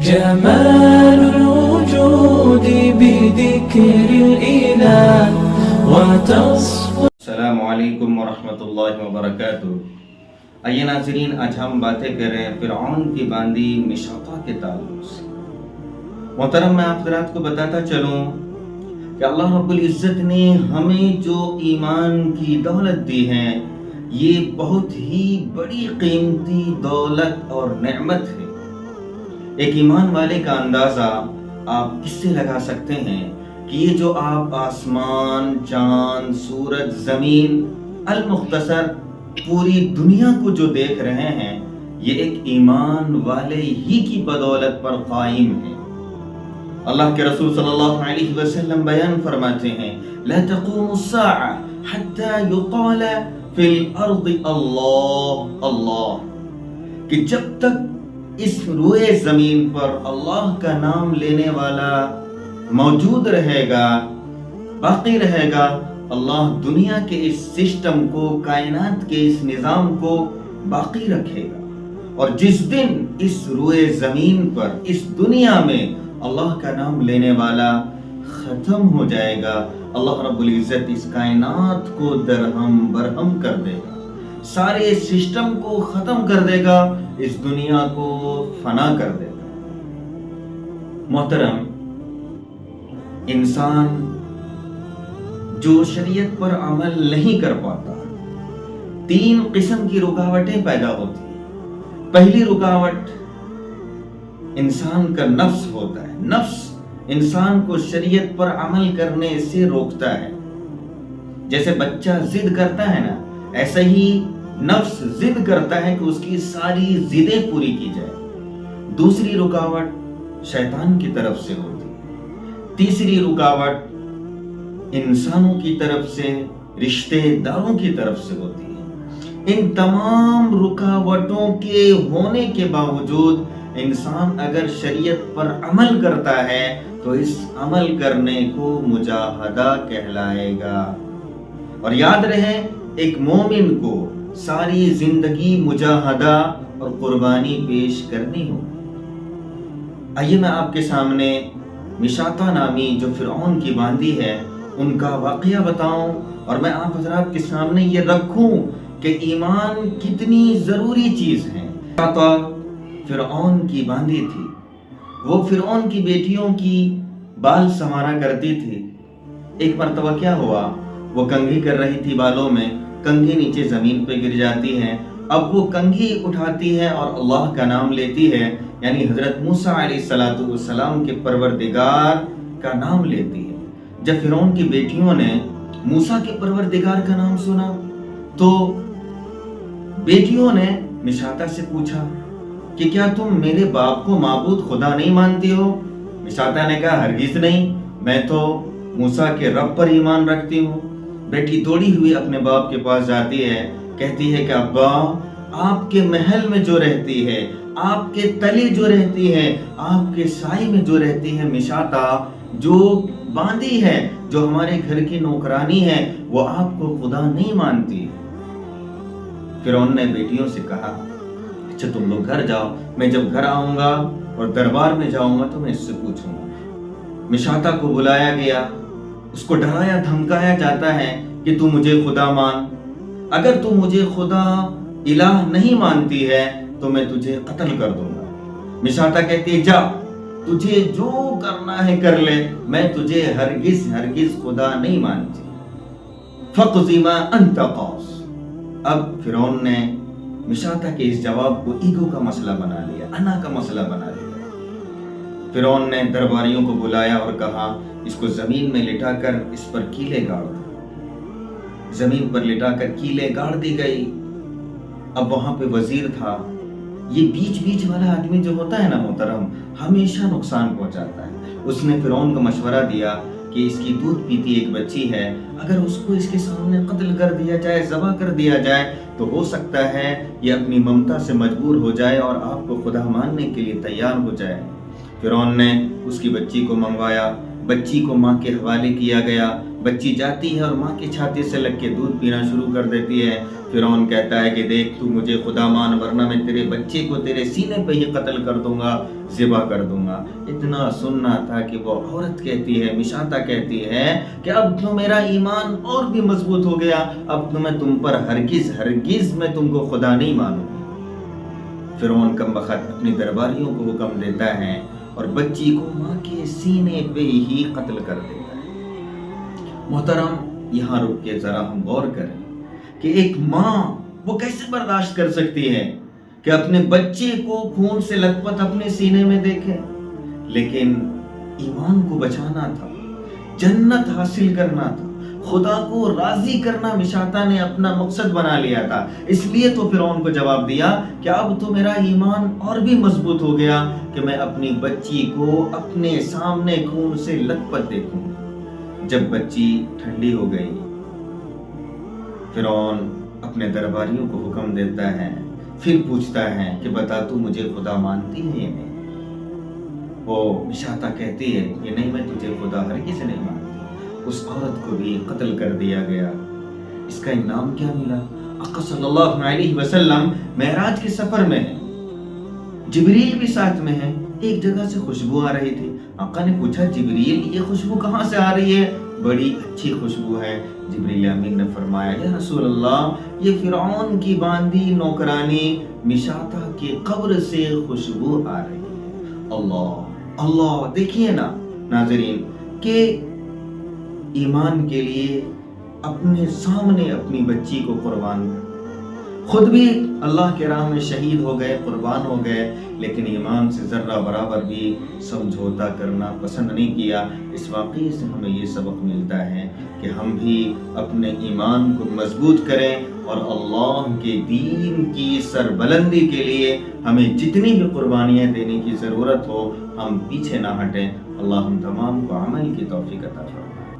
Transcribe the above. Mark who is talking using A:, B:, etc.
A: جمال الوجود بذكر الإله وتصفو.
B: السلام علیکم ورحمۃ اللہ وبرکاتہ. آئیے ناظرین، آج ہم باتیں کریں فرعون کی باندی مشاطہ کے تعلق سے. محترم، میں آپ حضرات کو بتاتا چلوں کہ اللہ رب العزت نے ہمیں جو ایمان کی دولت دی ہے، یہ بہت ہی بڑی قیمتی دولت اور نعمت ہے. ایک ایمان والے کا اندازہ آپ کس سے لگا سکتے ہیں کہ یہ جو آپ آسمان، چاند، سورج، زمین، المختصر پوری دنیا کو جو دیکھ رہے ہیں، یہ ایک ایمان والے ہی کی بدولت پر قائم ہے. اللہ کے رسول صلی اللہ علیہ وسلم بیان فرماتے ہیں، لا تقوم الساعة حتى يقال في الارض اللہ اللہ، کہ جب تک اس روئے زمین پر اللہ کا نام لینے والا موجود رہے گا، باقی رہے گا، اللہ دنیا کے اس سسٹم کو، کائنات کے اس نظام کو باقی رکھے گا. اور جس دن اس روئے زمین پر، اس دنیا میں اللہ کا نام لینے والا ختم ہو جائے گا، اللہ رب العزت اس کائنات کو درہم برہم کر دے گا، سارے سسٹم کو ختم کر دے گا، اس دنیا کو فنا کر دے گا. محترم، انسان جو شریعت پر عمل نہیں کر پاتا، 3 قسم کی رکاوٹیں پیدا ہوتی ہیں. پہلی رکاوٹ انسان کا نفس ہوتا ہے. نفس انسان کو شریعت پر عمل کرنے سے روکتا ہے. جیسے بچہ ضد کرتا ہے نا، ایسا ہی نفس ضد کرتا ہے کہ اس کی ساری ضدیں پوری کی جائے. دوسری رکاوٹ شیطان کی طرف سے ہوتی ہے. تیسری رکاوٹ انسانوں کی طرف سے، رشتے داروں کی طرف سے ہوتی ہے. ان تمام رکاوٹوں کے ہونے کے باوجود انسان اگر شریعت پر عمل کرتا ہے تو اس عمل کرنے کو مجاہدہ کہلائے گا. اور یاد رہے، ایک مومن کو ساری زندگی مجاہدہ اور قربانی پیش کرنی ہو. آئیے میں آپ کے سامنے مشاطہ نامی جو فرعون کی باندی ہے، ان کا واقعہ بتاؤں، اور میں آپ حضرات کے سامنے یہ رکھوں کہ ایمان کتنی ضروری چیز ہے. مشاطہ فرعون کی باندی تھی. وہ فرعون کی بیٹیوں کی بال سنوارا کرتی تھی. ایک مرتبہ کیا ہوا، وہ کنگھی کر رہی تھی بالوں میں، کنگھی نیچے زمین پہ گر جاتی ہے. اب وہ کنگھی اٹھاتی ہے اور اللہ کا نام لیتی ہے، یعنی حضرت موسیٰ علیہ السلام کے پروردگار کا نام لیتی ہے. جب فرعون کی بیٹیوں نے موسیٰ کے پروردگار کا نام سنا تو بیٹیوں نے مشاطہ سے پوچھا کہ کیا تم میرے باپ کو معبود خدا نہیں مانتی ہو؟ مشاطہ نے کہا، ہرگز نہیں، میں تو موسیٰ کے رب پر ایمان رکھتی ہوں. بیٹی دوڑی ہوئی اپنے باپ کے پاس جاتی ہے، کہتی ہے کہ ابا، آپ کے محل میں جو رہتی ہے، آپ کے تلے جو رہتی ہے، آپ کے سائے میں جو رہتی ہے مشاطہ، جو باندی ہے، جو ہمارے گھر کی نوکرانی ہے، وہ آپ کو خدا نہیں مانتی. فرعون نے بیٹیوں سے کہا، اچھا تم لوگ گھر جاؤ، میں جب گھر آؤں گا اور دربار میں جاؤں گا تو میں اس سے پوچھوں گا. مشاطہ کو بلایا گیا، اس کو ڈرایا دھمکایا جاتا ہے کہ تو مجھے خدا مان، اگر تو مجھے خدا الہ نہیں مانتی ہے تو میں تجھے قتل کر دوں گا. مشاطہ کہتی ہے، جا، تجھے جو کرنا ہے کر لے، میں تجھے ہرگز خدا نہیں مانتی. فَاقْضِ مَا أَنْتَ قَاضٍ. اب فرعون نے مشاطہ کے اس جواب کو ایگو کا مسئلہ بنا لیا، انا کا مسئلہ بنا لیا. فرعون نے درباریوں کو بلایا اور کہا، اس کو زمین میں لٹا کر اس پر کیلیں گاڑ دو. زمین پر لٹا کر کیلیں گاڑ دی گئی. اب وہاں پہ وزیر تھا. یہ بیچ والا آدمی جو ہوتا ہے نا محترم، ہمیشہ نقصان پہنچاتا ہے. اس نے فرعون کو مشورہ دیا کہ اس کی دودھ پیتی ایک بچی ہے، اگر اس کو اس کے سامنے قتل کر دیا جائے، ذبح کر دیا جائے تو ہو سکتا ہے یہ اپنی ممتا سے مجبور ہو جائے اور آپ کو خدا ماننے کے لیے تیار ہو جائے. فرعون نے اس کی بچی کو منگوایا، بچی کو ماں کے حوالے کیا گیا. بچی جاتی ہے اور ماں کی چھاتی سے لگ کے دودھ پینا شروع کر دیتی ہے۔ فرعون کہتا ہے کہ دیکھ تو مجھے خدا مان ورنہ میں تیرے بچے کو تیرے سینے پہ ہی قتل کر دوں گا، ذبح کر دوں گا۔ اتنا سننا تھا کہ وہ عورت کہتی ہے، مشاطہ کہتی ہے کہ اب تو میرا ایمان اور بھی مضبوط ہو گیا، اب تو میں تم پر ہرگز میں تم کو خدا نہیں مانوں گی۔ فرعون کم بخت اپنی درباریوں کو حکم دیتا ہے اور بچی کو ماں کے سینے پہ ہی قتل کر دیتا ہے۔ محترم، یہاں رک کے ذرا ہم غور کریں کہ ایک ماں وہ کیسے برداشت کر سکتی ہے کہ اپنے بچے کو خون سے لت پت اپنے سینے میں دیکھے، لیکن ایمان کو بچانا تھا، جنت حاصل کرنا تھا، خدا کو راضی کرنا مشاطہ نے اپنا مقصد بنا لیا تھا۔ اس لیے تو فرعون کو جواب دیا کہ اب تو میرا ایمان اور بھی مضبوط ہو گیا کہ میں اپنی بچی کو اپنے سامنے خون سے لت پت دیکھوں۔ جب بچی ٹھنڈی ہو گئی، فرعون اپنے درباریوں کو حکم دیتا ہے، پھر پوچھتا ہے کہ بتا تو مجھے خدا مانتی ہے یا نہیں؟ وہ مشاطہ کہتی ہے کہ نہیں، میں تجھے خدا ہرگز نہیں مانتی۔ اس عورت کو بھی قتل کر دیا گیا۔ اس کا انعام کیا ملا؟ آقا صلی اللہ علیہ وسلم معراج کے سفر میں ہیں، جبریل بھی ساتھ میں ہے، ایک جگہ سے خوشبو آ رہی تھی۔ آقا نے پوچھا جبریل یہ خوشبو کہاں سے آ رہی ہے؟ بڑی اچھی خوشبو ہے۔ جبریل امین نے فرمایا یا رسول اللہ، یہ فرعون کی باندھی نوکرانی مشاطہ کی قبر سے خوشبو آ رہی ہے۔ اللہ اللہ، دیکھیے نا ناظرین کہ ایمان کے لیے اپنے سامنے اپنی بچی کو قربان کر، خود بھی اللہ کے راہ میں شہید ہو گئے، قربان ہو گئے، لیکن ایمان سے ذرہ برابر بھی سمجھوتا کرنا پسند نہیں کیا۔ اس واقعے سے ہمیں یہ سبق ملتا ہے کہ ہم بھی اپنے ایمان کو مضبوط کریں اور اللہ کے دین کی سربلندی کے لیے ہمیں جتنی بھی قربانیاں دینے کی ضرورت ہو ہم پیچھے نہ ہٹیں۔ اللہ ہم تمام کو عمل کی توفیق عطا فرمائے۔